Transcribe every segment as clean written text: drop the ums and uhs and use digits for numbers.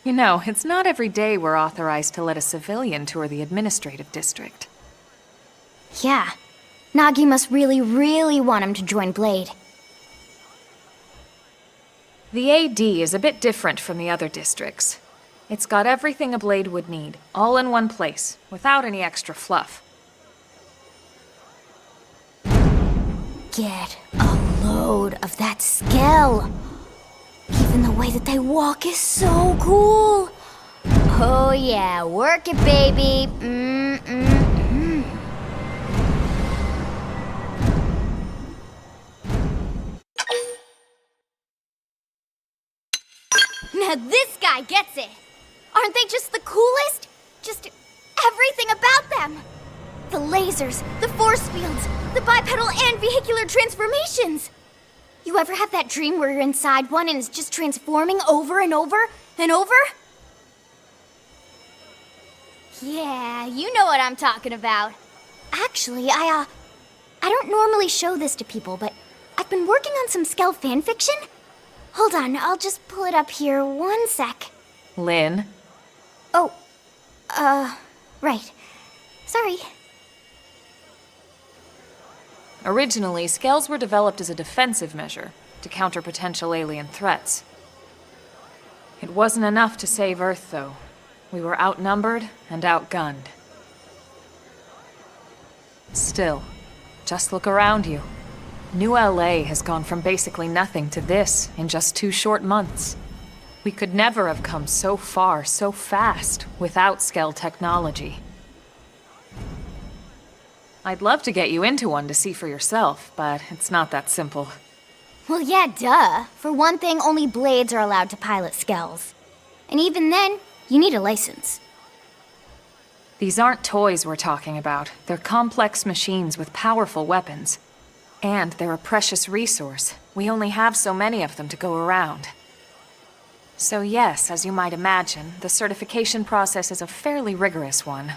You know, it's not every day we're authorized to let a civilian tour the administrative district. Yeah. Nagi must really, really want him to join Blade. The AD is a bit different from the other districts. It's got everything a Blade would need, all in one place, without any extra fluff. Get a load of that scale. Even the way that they walk is so cool. Oh yeah, work it, baby. Now this guy gets it. Aren't they just the coolest? Just everything about them. The lasers, the force fields, the bipedal and vehicular transformations. You ever have that dream where you're inside one and it's just transforming over and over and over? Yeah, you know what I'm talking about. Actually, I don't normally show this to people, but I've been working on some Skell fanfiction. Hold on, I'll just pull it up here 1 sec. Lynn? Oh, right. Sorry. Originally, scales were developed as a defensive measure to counter potential alien threats. It wasn't enough to save Earth, though. We were outnumbered and outgunned. Still, just look around you. New LA has gone from basically nothing to this in just 2 short months. We could never have come so far, so fast, without Skell technology. I'd love to get you into one to see for yourself, but it's not that simple. Well, yeah, duh. For one thing, only Blades are allowed to pilot Skells. And even then, you need a license. These aren't toys we're talking about. They're complex machines with powerful weapons. And they're a precious resource. We only have so many of them to go around. So yes, as you might imagine, the certification process is a fairly rigorous one.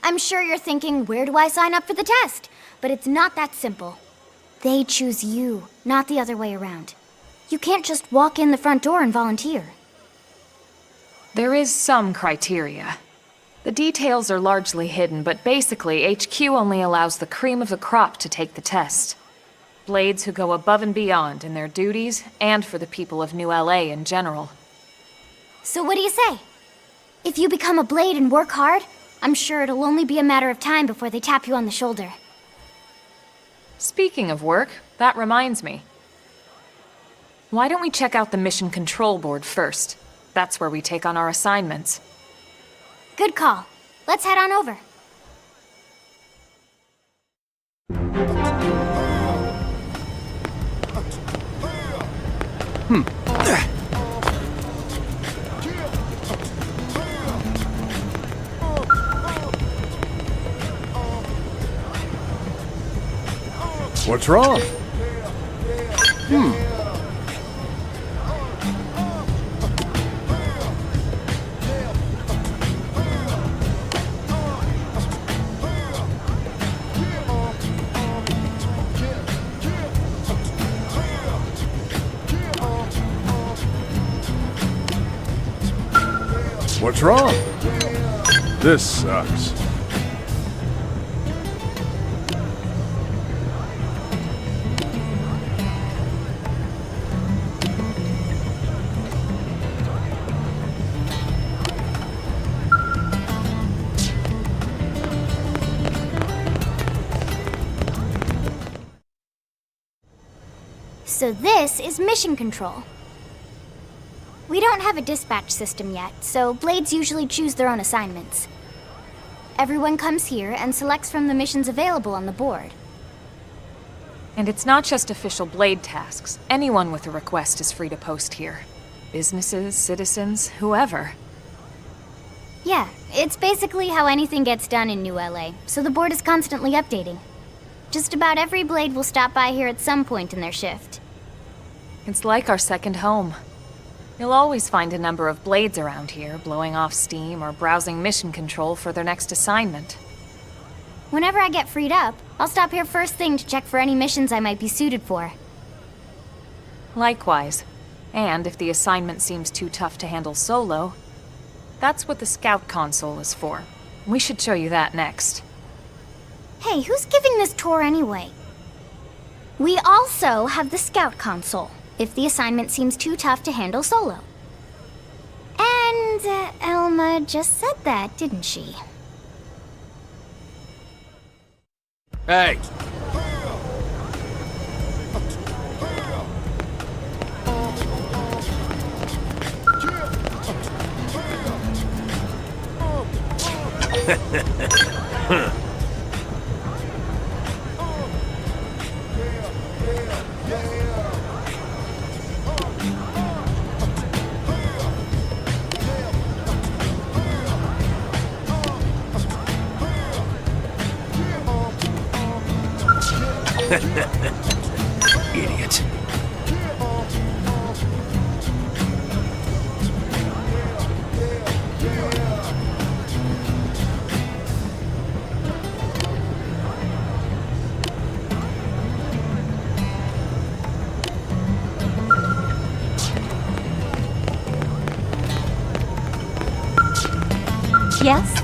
I'm sure you're thinking, where do I sign up for the test? But it's not that simple. They choose you, not the other way around. You can't just walk in the front door and volunteer. There is some criteria. The details are largely hidden, but basically, HQ only allows the cream of the crop to take the test. Blades who go above and beyond in their duties, and for the people of New LA in general. So what do you say? If you become a Blade and work hard, I'm sure it'll only be a matter of time before they tap you on the shoulder. Speaking of work, that reminds me. Why don't we check out the Mission Control Board first? That's where we take on our assignments. Good call. Let's head on over. What's wrong? What's wrong? This sucks. So this is Mission Control. We don't have a dispatch system yet, so Blades usually choose their own assignments. Everyone comes here and selects from the missions available on the board. And it's not just official Blade tasks. Anyone with a request is free to post here. Businesses, citizens, whoever. Yeah, it's basically how anything gets done in New LA, so the board is constantly updating. Just about every Blade will stop by here at some point in their shift. It's like our second home. You'll always find a number of Blades around here, blowing off steam or browsing mission control for their next assignment. Whenever I get freed up, I'll stop here first thing to check for any missions I might be suited for. Likewise. And if the assignment seems too tough to handle solo, that's what the Scout Console is for. We should show you that next. Hey, who's giving this tour anyway? We also have the Scout Console, if the assignment seems too tough to handle solo. And Elma just said that, didn't she? Hey! Idiot. Yes?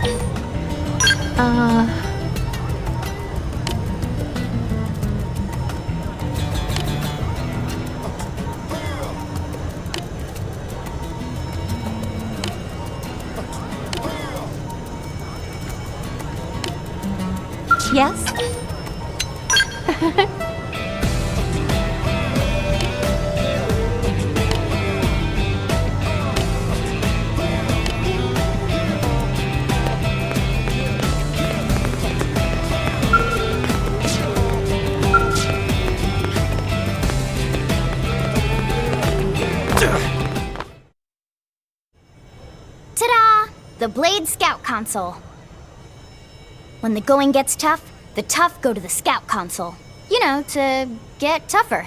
Yes? Ta-da! The Blade Scout Console. When the going gets tough, the tough go to the Scout Console. You know, to get tougher.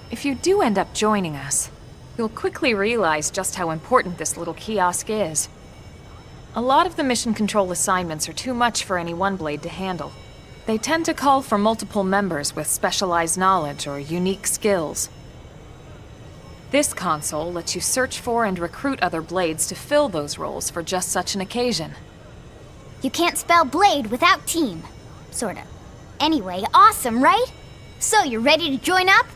If you do end up joining us, you'll quickly realize just how important this little kiosk is. A lot of the mission control assignments are too much for any one blade to handle. They tend to call for multiple members with specialized knowledge or unique skills. This console lets you search for and recruit other blades to fill those roles for just such an occasion. You can't spell blade without team. Sorta. Anyway, awesome, right? So, you ready to join up?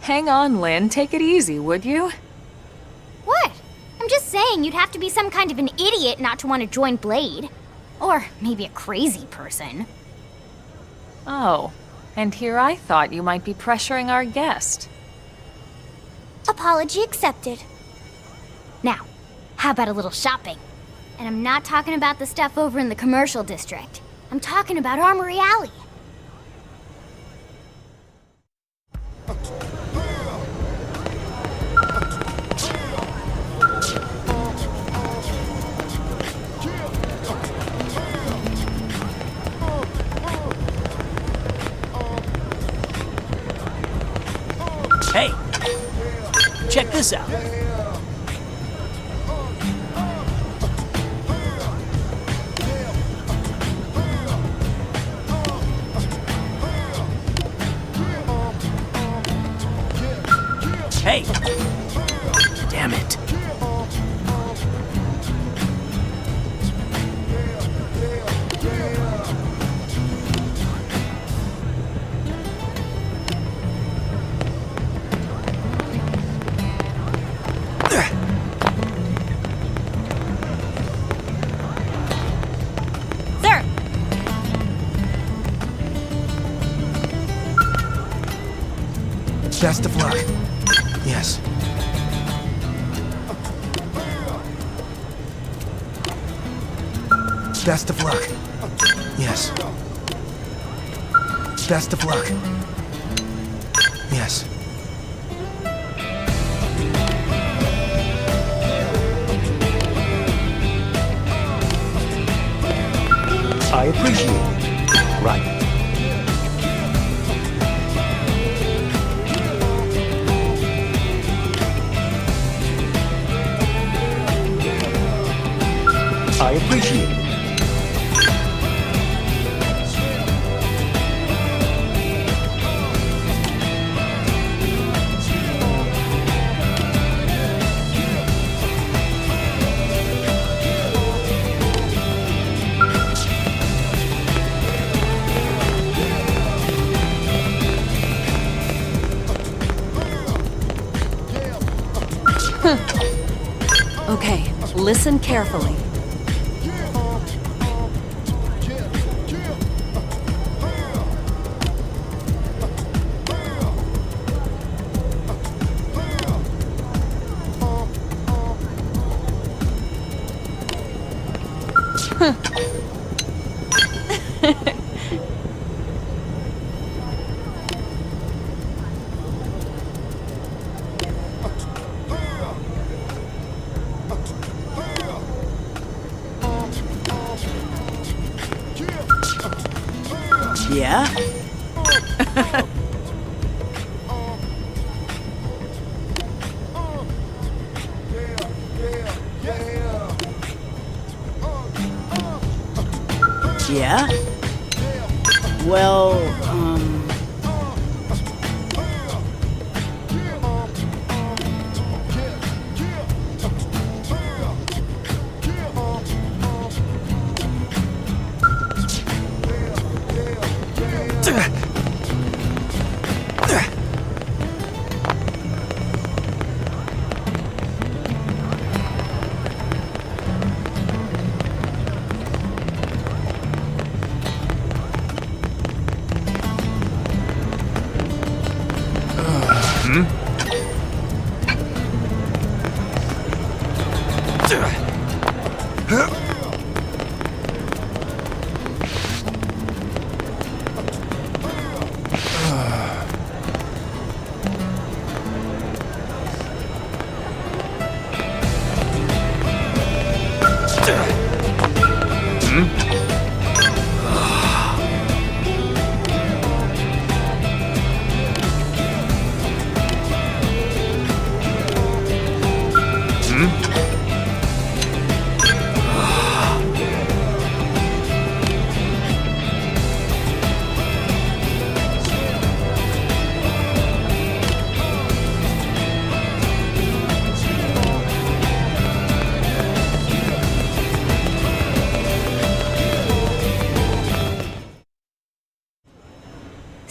Hang on, Lynn. Take it easy, would you? What? I'm just saying you'd have to be some kind of an idiot not to want to join Blade. Or maybe a crazy person. Oh, and here I thought you might be pressuring our guest. Apology accepted. Now, how about a little shopping? And I'm not talking about the stuff over in the commercial district. I'm talking about Armory Alley. Hey! Check this out. Hey! Damn it. Sir! Best of luck. Yes. Best of luck. Yes. Best of luck. Yes. I appreciate it. Right. I appreciate it. Okay, listen carefully. Yeah? Yeah? Well,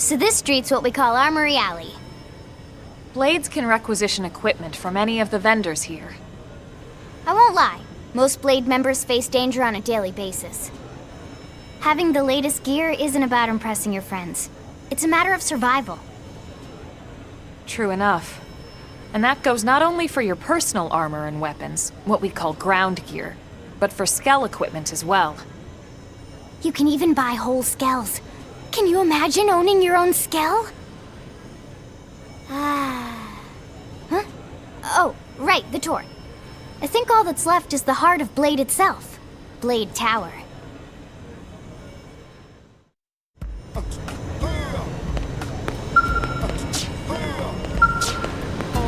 So this street's what we call Armory Alley. Blades can requisition equipment from any of the vendors here. I won't lie, most Blade members face danger on a daily basis. Having the latest gear isn't about impressing your friends. It's a matter of survival. True enough. And that goes not only for your personal armor and weapons, what we call ground gear, but for skell equipment as well. You can even buy whole skells. Can you imagine owning your own skell? Huh? Oh, right, the tour. I think all that's left is the heart of Blade itself. Blade Tower.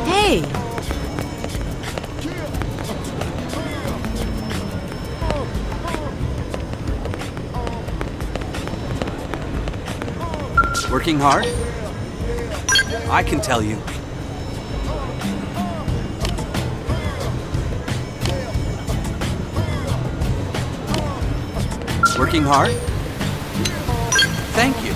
Hey! Working hard? I can tell you. Working hard? Thank you.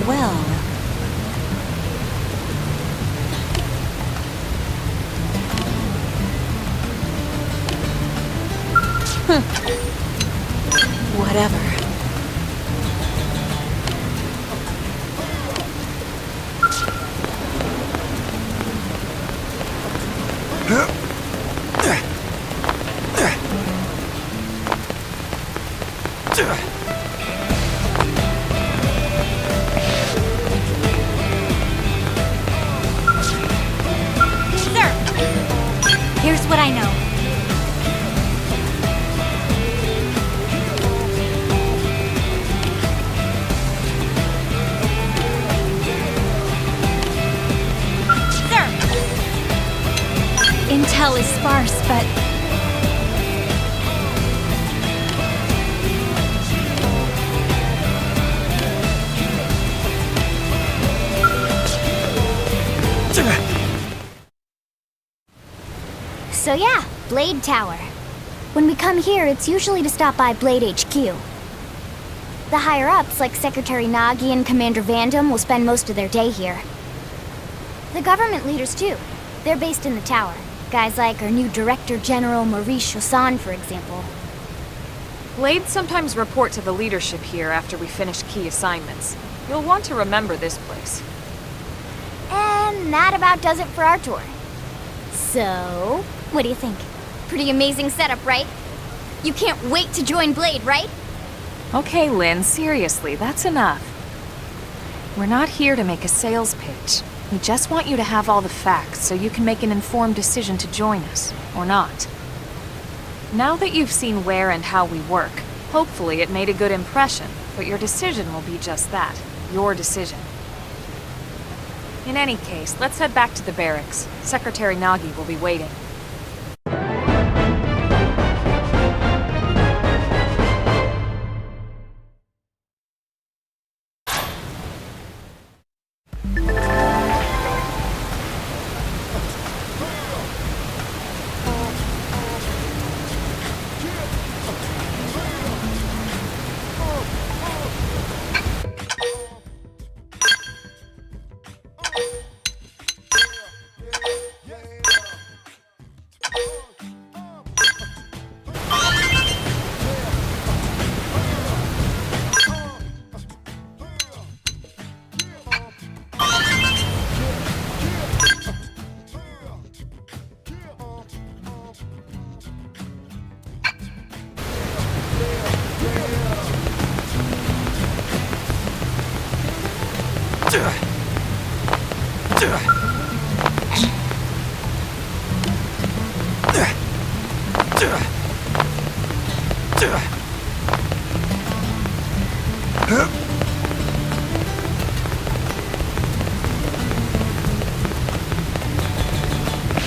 Well... Whatever. Here's what I know. Intel is sparse, but... So yeah, Blade Tower. When we come here, it's usually to stop by Blade HQ. The higher-ups, like Secretary Nagi and Commander Vandam, will spend most of their day here. The government leaders, too. They're based in the tower. Guys like our new Director General Maurice Chosan, for example. Blades sometimes report to the leadership here after we finish key assignments. You'll want to remember this place. And that about does it for our tour. So, what do you think? Pretty amazing setup, right? You can't wait to join Blade, right? Okay, Lynn, seriously, that's enough. We're not here to make a sales pitch. We just want you to have all the facts so you can make an informed decision to join us, or not. Now that you've seen where and how we work, hopefully it made a good impression, but your decision will be just that, your decision. In any case, let's head back to the barracks. Secretary Nagi will be waiting.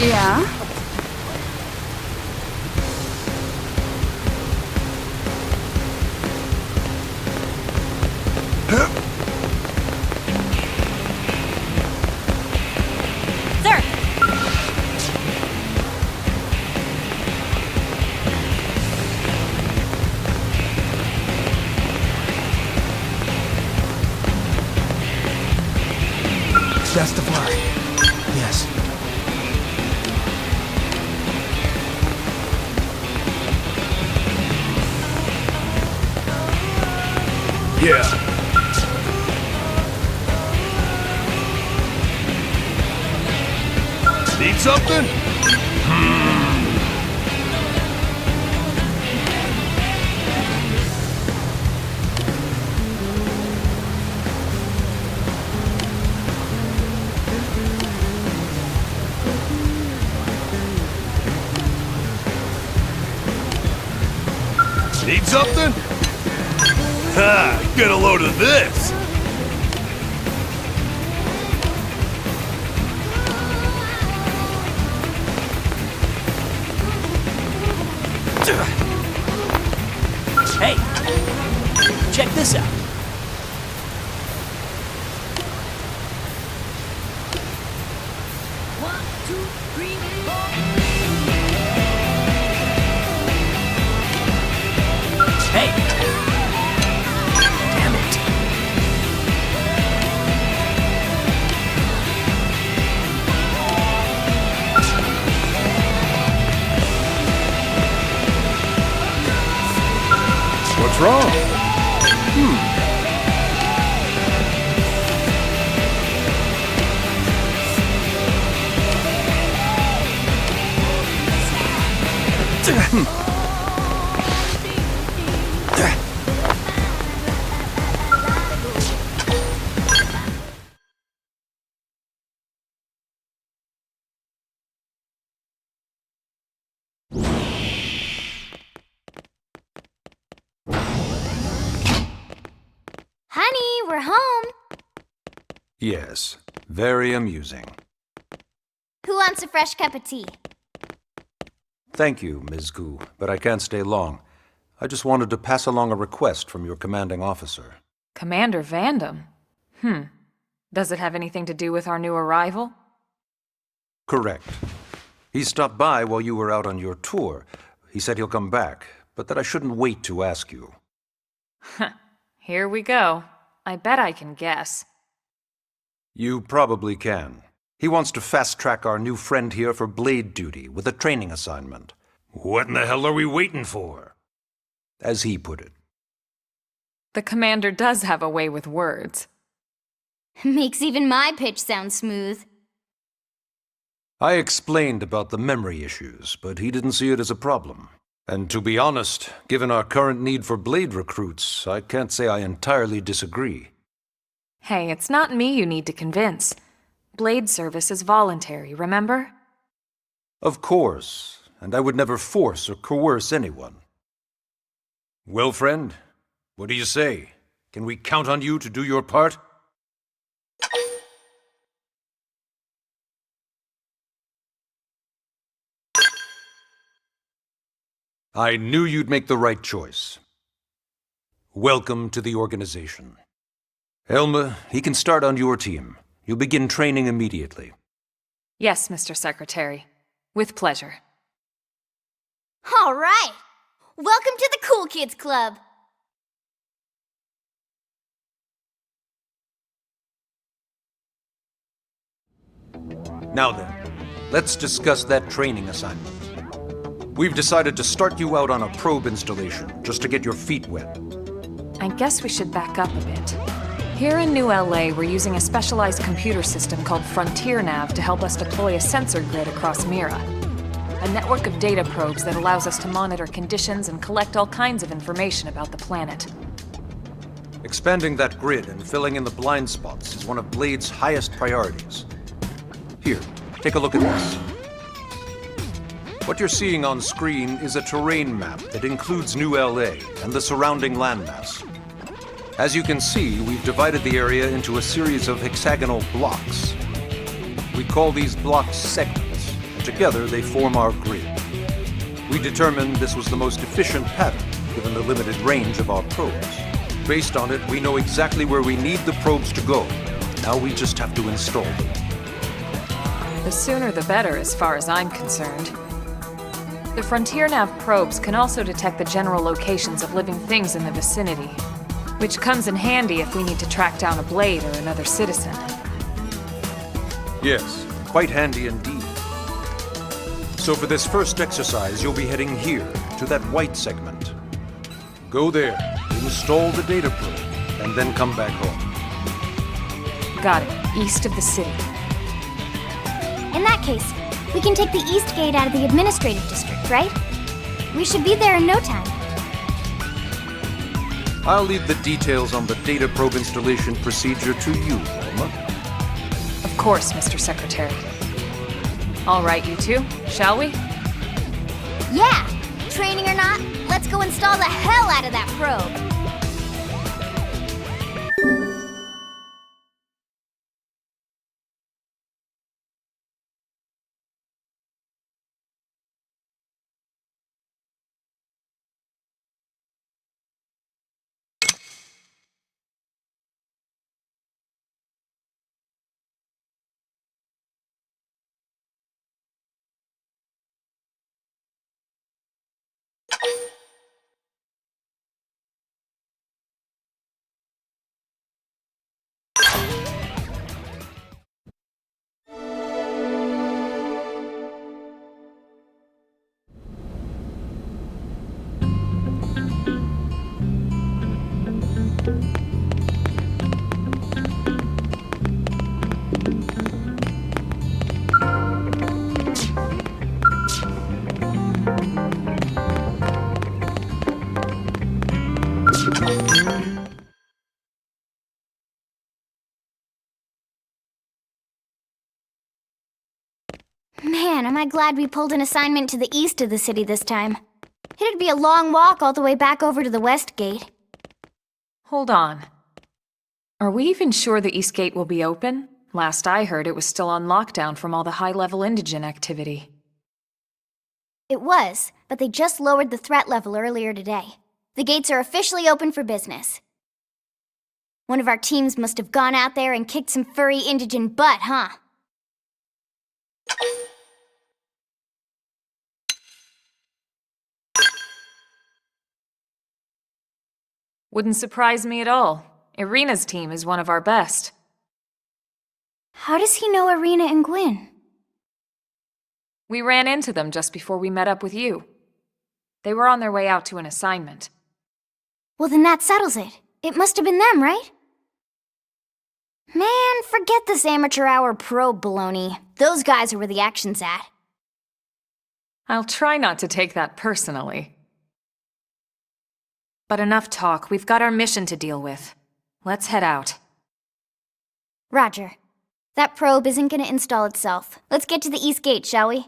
Yeah? Sir! That's the flag. Yes. Yeah. Need something? Need something? Ha! Get a load of this! Hey, check this out. Hey! Damn it. What's wrong? Honey, we're home. Yes, very amusing. Who wants a fresh cup of tea? Thank you, Ms. Gu, but I can't stay long. I just wanted to pass along a request from your commanding officer. Commander Vandam? Does it have anything to do with our new arrival? Correct. He stopped by while you were out on your tour. He said he'll come back, but that I shouldn't wait to ask you. Here we go. I bet I can guess. You probably can. He wants to fast-track our new friend here for blade duty with a training assignment. What in the hell are we waiting for? As he put it. The commander does have a way with words. Makes even my pitch sound smooth. I explained about the memory issues, but he didn't see it as a problem. And to be honest, given our current need for blade recruits, I can't say I entirely disagree. Hey, it's not me you need to convince. Blade service is voluntary, remember? Of course, and I would never force or coerce anyone. Well, friend, what do you say? Can we count on you to do your part? I knew you'd make the right choice. Welcome to the organization. Elma, he can start on your team. You'll begin training immediately. Yes, Mr. Secretary. With pleasure. All right! Welcome to the Cool Kids Club! Now then, let's discuss that training assignment. We've decided to start you out on a probe installation, just to get your feet wet. I guess we should back up a bit. Here in New LA, we're using a specialized computer system called Frontier Nav to help us deploy a sensor grid across Mira. A network of data probes that allows us to monitor conditions and collect all kinds of information about the planet. Expanding that grid and filling in the blind spots is one of Blade's highest priorities. Here, take a look at this. What you're seeing on screen is a terrain map that includes New LA and the surrounding landmass. As you can see, we've divided the area into a series of hexagonal blocks. We call these blocks segments, and together they form our grid. We determined this was the most efficient pattern, given the limited range of our probes. Based on it, we know exactly where we need the probes to go. Now we just have to install them. The sooner the better, as far as I'm concerned. The Frontier Nav probes can also detect the general locations of living things in the vicinity, which comes in handy if we need to track down a blade or another citizen. Yes, quite handy indeed. So for this first exercise, you'll be heading here, to that white segment. Go there, install the data probe, and then come back home. Got it. East of the city. In that case, we can take the East Gate out of the administrative district, right? We should be there in no time. I'll leave the details on the data probe installation procedure to you, Elma. Of course, Mr. Secretary. All right, you two, shall we? Yeah! Training or not, let's go install the hell out of that probe! Man, am I glad we pulled an assignment to the east of the city this time. It'd be a long walk all the way back over to the West Gate. Hold on. Are we even sure the East Gate will be open? Last I heard, it was still on lockdown from all the high-level indigent activity. It was, but they just lowered the threat level earlier today. The gates are officially open for business. One of our teams must have gone out there and kicked some furry indigent butt, huh? Wouldn't surprise me at all. Irina's team is one of our best. How does he know Irina and Gwyn? We ran into them just before we met up with you. They were on their way out to an assignment. Well, then that settles it. It must have been them, right? Man, forget this amateur hour pro baloney. Those guys are where the action's at. I'll try not to take that personally. But enough talk. We've got our mission to deal with. Let's head out. Roger. That probe isn't gonna install itself. Let's get to the East Gate, shall we?